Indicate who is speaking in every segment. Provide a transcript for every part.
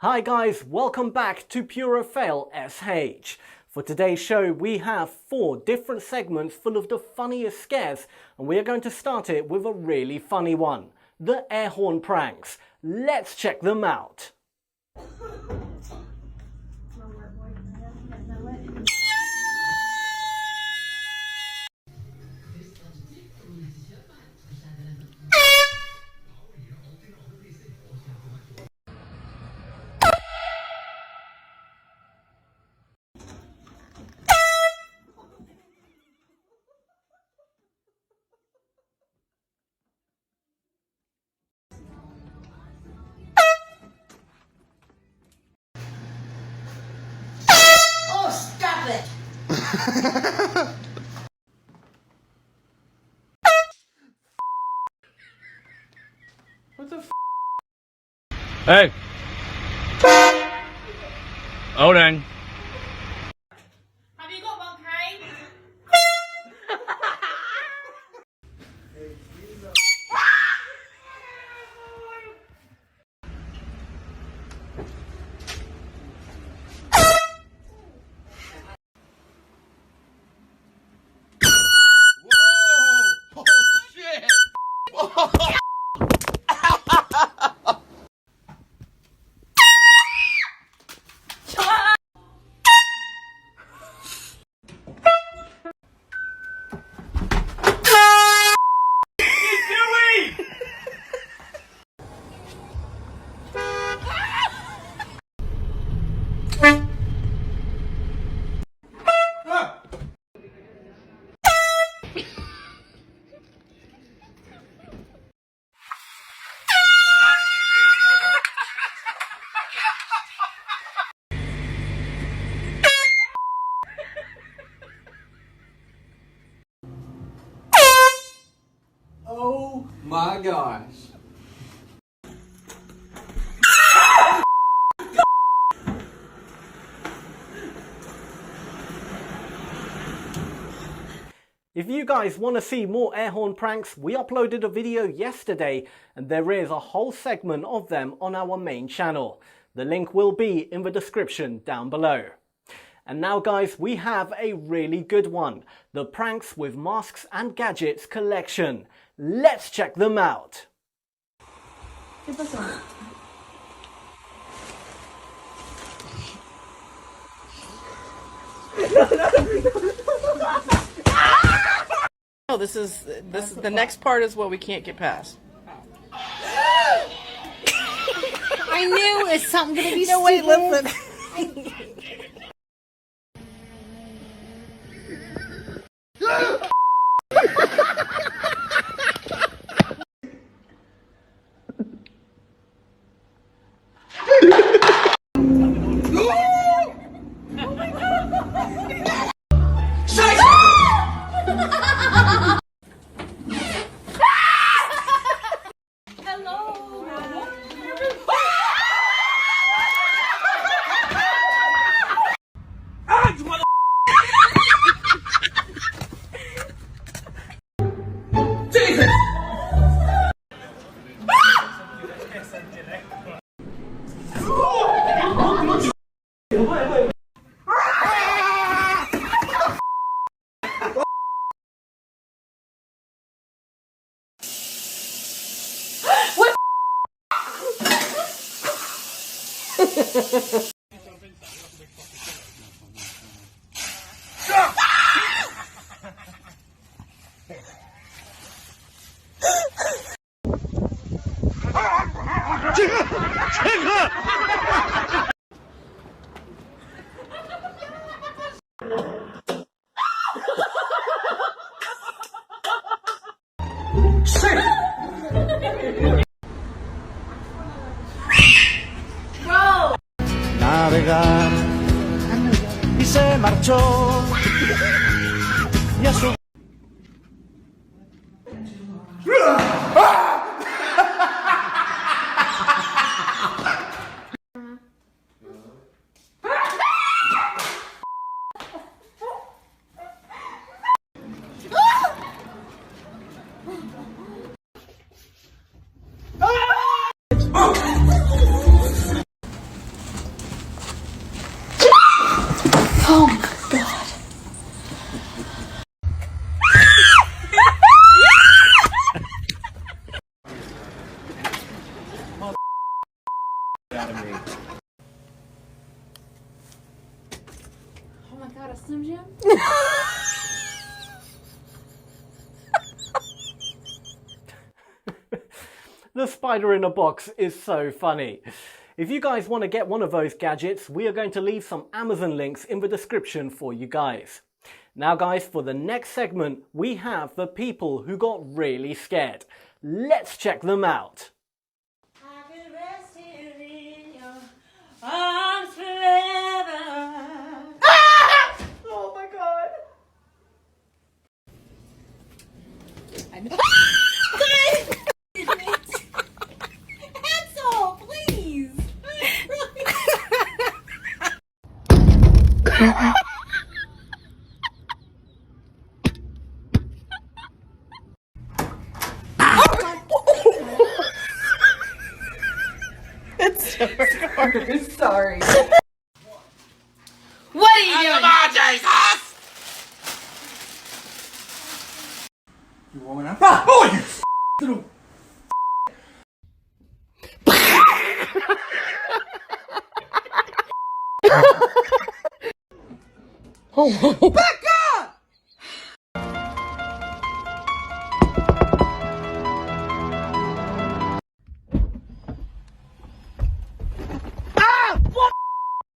Speaker 1: Hi guys, welcome back to Puro Fail SH. For today's show we have 4 different segments full of the funniest scares, and we are going to start it with a really funny one, the air horn pranks. Let's check them out. What the f?
Speaker 2: Hey! Hold on.
Speaker 3: Have you got one, Kate?
Speaker 2: Whoa! Oh shit!
Speaker 4: Oh my gosh.
Speaker 1: If you guys want to see more air horn pranks, we uploaded a video yesterday and there is a whole segment of them on our main channel. The link will be in the description down below. And now guys, we have a really good one, the Pranks with Masks and Gadgets collection. Let's check them out.
Speaker 3: ¿Qué pasó?
Speaker 5: No, this is the next part is what we can't get past.
Speaker 3: I knew it's something gonna be
Speaker 5: No, wait, listen.
Speaker 6: Navegar y se marchó y a su
Speaker 3: Slim Jim?
Speaker 1: The spider in a box is so funny. If you guys want to get one of those gadgets, we are going to leave some Amazon links in the description for you guys. Now guys, for the next segment, we have the people who got really scared. Let's check them out.
Speaker 3: I could rest here in your arms forever.
Speaker 5: Oh my god. I know.
Speaker 3: Hansel, please.
Speaker 5: It's so hard. Sorry.
Speaker 3: What are you doing?
Speaker 6: You warming up? Oh, you little.
Speaker 5: Back up! Ah! What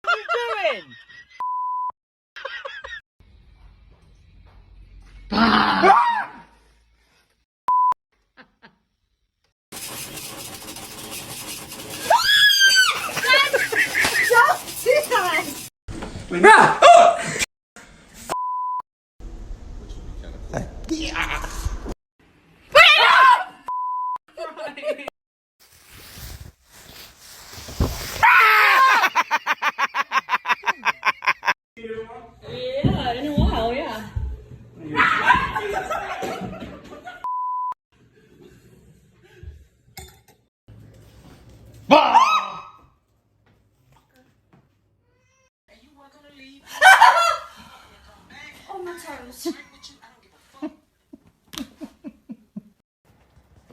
Speaker 5: are you doing?
Speaker 3: Yeah, in a while, yeah. Oh, my toes.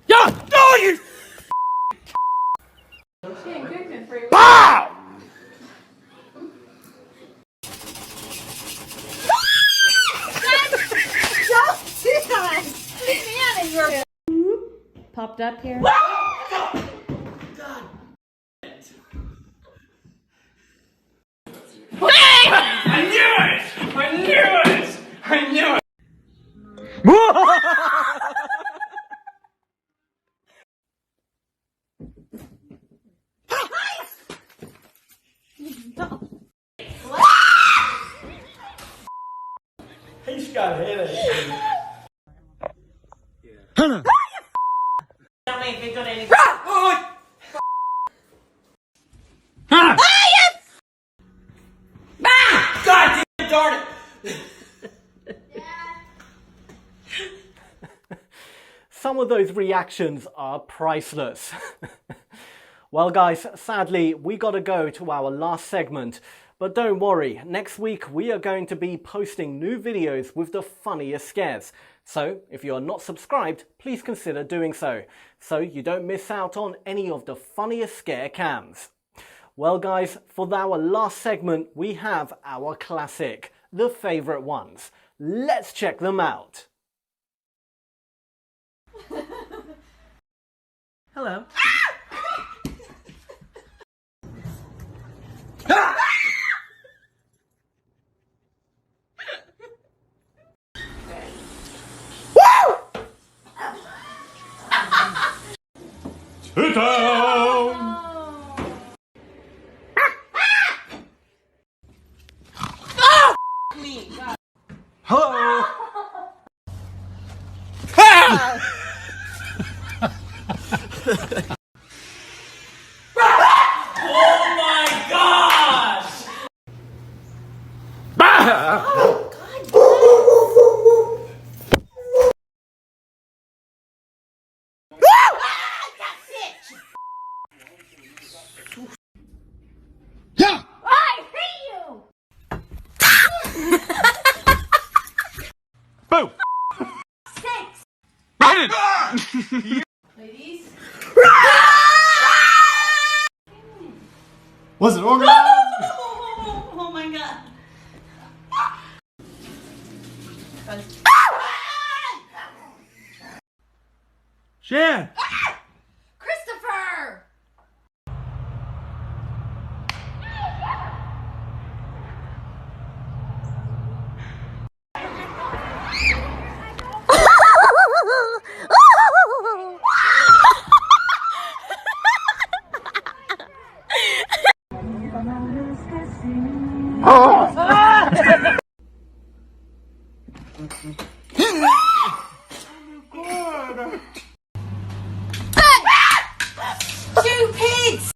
Speaker 2: Yeah! No, you!
Speaker 3: She ain't cooking for you.
Speaker 2: Bow!
Speaker 3: Popped up here.
Speaker 2: I knew it! I knew it! I knew it!
Speaker 1: He's got a headache.
Speaker 3: Tell me if you've got any.
Speaker 2: God damn darn it!
Speaker 1: Some of those reactions are priceless. Well guys, sadly we gotta go to our last segment, but don't worry, next week we are going to be posting new videos with the funniest scares. So if you are not subscribed, please consider doing so you don't miss out on any of the funniest scare cams. Well guys, for our last segment we have our classic, the favourite ones. Let's check them out.
Speaker 5: Hello.
Speaker 6: Hello.
Speaker 2: Oh my gosh!
Speaker 6: Yeah.
Speaker 3: I hate you!
Speaker 2: Boo!
Speaker 3: 6. Ladies.
Speaker 6: Was it organized?
Speaker 3: Oh my god.
Speaker 6: Shan!
Speaker 3: Christopher! Two pigs!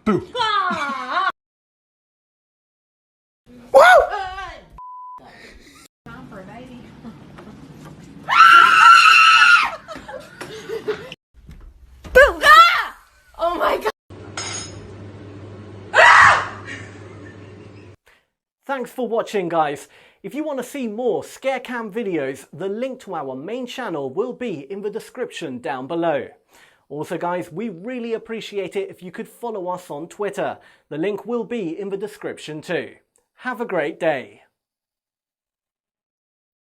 Speaker 6: Boo!
Speaker 3: Time for a baby. Oh my god!
Speaker 1: Thanks for watching, guys. If you want to see more Scarecam videos, the link to our main channel will be in the description down below. Also guys, we really appreciate it if you could follow us on Twitter. The link will be in the description too. Have a great day.